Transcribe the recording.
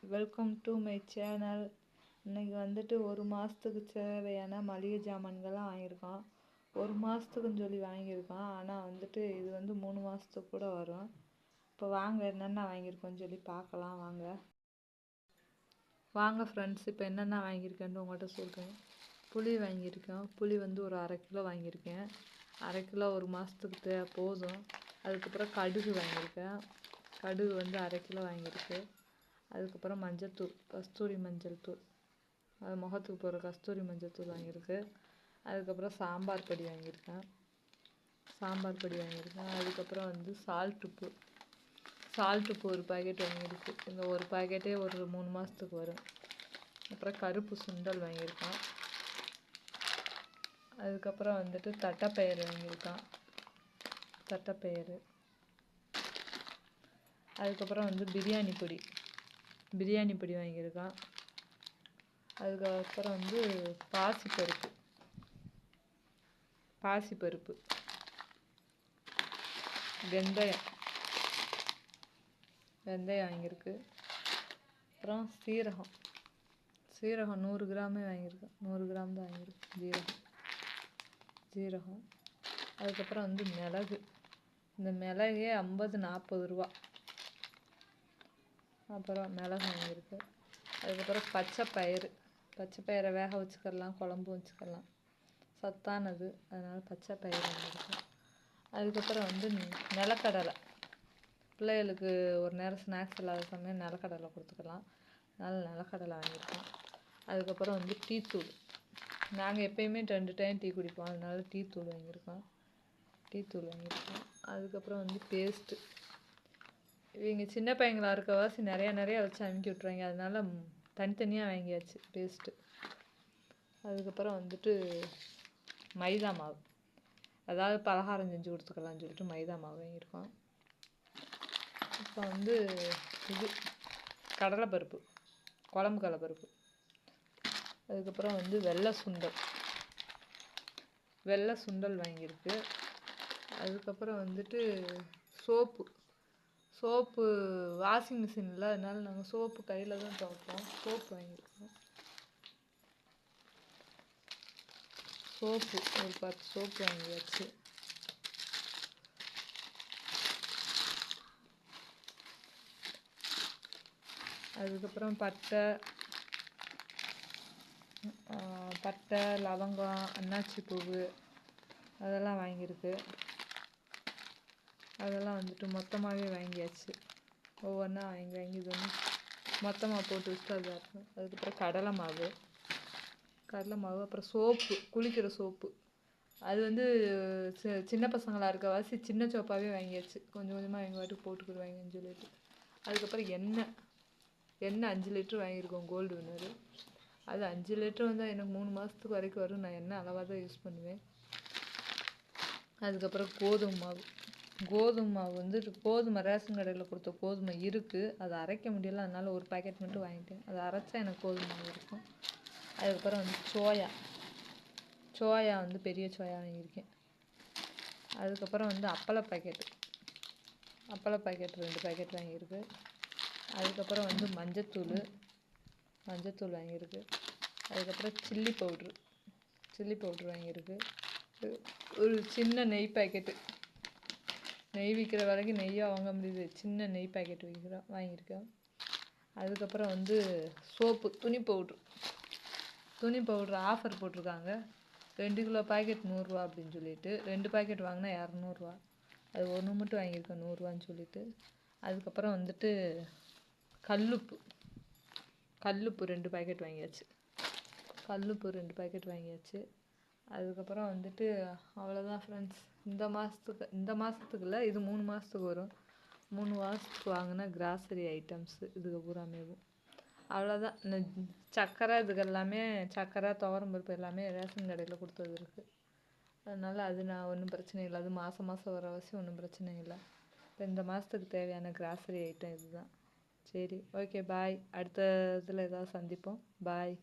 Welcome to my channel. இன்றைக்கி வந்துட்டு ஒரு மாதத்துக்கு தேவையான மளிகை ஜாமான்கள்லாம் வாங்கியிருக்கோம். ஒரு மாதத்துக்குன்னு சொல்லி வாங்கியிருக்கோம். ஆனால் வந்துட்டு இது வந்து 3 மாதத்துக்கு கூட வரும். இப்போ வாங்க என்னென்ன வாங்கியிருக்கோன்னு சொல்லி பார்க்கலாம். வாங்க ஃப்ரெண்ட்ஸ், இப்போ என்னென்ன வாங்கியிருக்கேன்னு உங்கள்கிட்ட சொல்கிறேன். புளி வாங்கியிருக்கேன். புளி வந்து ஒரு 1/2 கிலோ வாங்கியிருக்கேன். 1/2 கிலோ ஒரு மாதத்துக்கு போதும். அதுக்கப்புறம் கடுகு வாங்கியிருக்கேன். கடுகு வந்து 1/2 கிலோ வாங்கியிருக்கு. அதுக்கப்புறம் மஞ்சத்தூள், கஸ்தூரி மஞ்சள் தூள், அது முகத்துக்கு போகிற கஸ்தூரி மஞ்சள் தூள் வாங்கியிருக்கு. அதுக்கப்புறம் சாம்பார் பொடி வாங்கியிருக்கேன். அதுக்கப்புறம் வந்து சால்ட் உப்பு ஒரு பாக்கெட் வாங்கியிருக்கு. இந்த ஒரு பாக்கெட்டே ஒரு 3 மாதத்துக்கு வரும். அப்புறம் கருப்பு சுண்டல் வாங்கியிருக்கேன். அதுக்கப்புறம் வந்துட்டு தட்டைப்பயிறு வாங்கியிருக்கேன். அதுக்கப்புறம் வந்து பிரியாணி பொடி வாங்கியிருக்கேன். அதுக்கப்புறம் வந்து பாசிப்பருப்பு, வெந்தயம் வாங்கியிருக்கு. அப்புறம் சீரகம் 100 கிராமே வாங்கியிருக்கேன். 100 கிராம் தான் வாங்கியிருக்கேன் சீரகம். அதுக்கப்புறம் வந்து மிளகு, இந்த மிளகே 50-40 ரூபா. அப்புறம் மிளகு வாங்கியிருக்கு. அதுக்கப்புறம் பச்சை பயிரை வேக வச்சுக்கலாம், குழம்பு வச்சுக்கலாம், சத்தானது, அதனால் பச்சை பயிறு வாங்கியிருக்கேன். அதுக்கப்புறம் வந்து நிலக்கடலை, பிள்ளைகளுக்கு ஒரு நேரம் ஸ்நாக்ஸ் இல்லாத சமயம் நிலக்கடலை கொடுத்துக்கலாம், அதனால் நிலக்கடலை வாங்கியிருக்கோம். அதுக்கப்புறம் வந்து டீத்தூள், நாங்கள் எப்பயுமே 2 டைம் டீ குடிப்போம், அதனால டீத்தூள் வாங்கியிருக்கோம். அதுக்கப்புறம் வந்து பேஸ்ட்டு, இவங்க சின்ன பையங்களாக இருக்கவாசி நிறையா வச்சு அமுக்கி விட்ருவாங்க, அதனால தனித்தனியாக வாங்கியாச்சு பேஸ்ட்டு. அதுக்கப்புறம் வந்துட்டு மைதா மாவு, அதாவது பலகாரம் செஞ்சு கொடுத்துக்கலான்னு சொல்லிட்டு மைதா மாவு வாங்கியிருக்கோம். இப்போ வந்து கடலைப்பருப்பு, குழம்பு கடலைப்பருப்பு. அதுக்கப்புறம் வந்து வெள்ளை சுண்டல் வாங்கியிருக்கு. அதுக்கப்புறம் வந்துட்டு சோப்பு வாஷிங் மிஷின் இல்லை, அதனால நாங்கள் சோப்பு கையில் தான் துவைப்போம். சோப்பு வாங்கியிருக்கோம். ஒரு 10 சோப்பு வாங்கியாச்சு. அதுக்கப்புறம் பட்டை, லவங்கம், அன்னாச்சி பூவு அதெல்லாம் வாங்கியிருக்கு. அதெல்லாம் வந்துட்டு மொத்தமாகவே வாங்கியாச்சு. ஒவ்வொன்றா வாங்கி இது வந்து மொத்தமாக போட்டு வச்சுட்டு அது இருக்கும். அதுக்கப்புறம் கடலை மாவு, அப்புறம் சோப்பு, குளிக்கிற சோப்பு, அது வந்து சின்ன பசங்களாக இருக்கவாசி சின்ன சோப்பாகவே வாங்கியாச்சு. கொஞ்சமாக எங்கள் வாட்டுக்கு போட்டுக்கிடுவாங்கன்னு சொல்லிட்டு. அதுக்கப்புறம் எண்ணெய் 5 லிட்டர் வாங்கியிருக்கோம், கோல்டு வின்னரு. அது 5 லிட்டர் வந்தால் எனக்கு 3 மாதத்துக்கு வரைக்கும் வரும். நான் எண்ணெய் அளவாக தான் யூஸ் பண்ணுவேன். அதுக்கப்புறம் கோதுமை மாவு வந்து கோதுமை ரேஷன் கடையில் கொடுத்த கோதுமை இருக்குது, அதை அரைக்க முடியல, அதனால் ஒரு பாக்கெட் மட்டும் வாங்கிட்டேன். அதை அரைச்சா எனக்கு கோதுமை மாவு இருக்கும். அதுக்கப்புறம் வந்து சோயா வந்து பெரிய சோயா வாங்கியிருக்கேன். அதுக்கப்புறம் வந்து அப்பள பாக்கெட் 2 பாக்கெட் வாங்கியிருக்கு. அதுக்கப்புறம் வந்து மஞ்சத்தூள் வாங்கியிருக்கு. அதுக்கப்புறம் சில்லி பவுட்ரு வாங்கியிருக்கு. ஒரு சின்ன நெய் பாக்கெட்டு, நெய் விற்கிற விலைக்கு நெய்யாக வாங்க முடியுது, சின்ன நெய் பாக்கெட் வாங்கியிருக்கேன். அதுக்கப்புறம் வந்து துணி பவுட்ரு ஆஃபர் போட்டிருக்காங்க. 2 கிலோ பாக்கெட் 100 ரூபா அப்படின்னு சொல்லிட்டு 2 பாக்கெட் வாங்கினா 200 ரூபா. அது ஒன்று மட்டும் வாங்கியிருக்கேன் 100 ரூபான்னு சொல்லிட்டு. அதுக்கப்புறம் வந்துட்டு கல்லுப்பு 2 பாக்கெட் வாங்கியாச்சு. அதுக்கப்புறம் வந்துட்டு அவ்வளோதான் ஃப்ரெண்ட்ஸ். இந்த மாதத்துக்கு இல்லை, இது 3 மாதத்துக்கு வரும். 3 மாதத்துக்கு வாங்கினா கிராசரி ஐட்டம்ஸு இதுக்கு பூராமேவும் அவ்வளோதான். இந்த சக்கரை துவரம் பருப்பு எல்லாமே ரேஷன் கடையில் கொடுத்தது இருக்குது, அதனால் அது நான் ஒன்றும் பிரச்சனை இல்லை. அது மாதம் வர அவசியம் ஒன்றும் பிரச்சனை இல்லை. இப்போ இந்த மாதத்துக்கு தேவையான கிராசரி ஐட்டம் இதுதான். சரி, ஓகே, பாய். அடுத்த இதில் ஏதாவது சந்திப்போம். பாய்.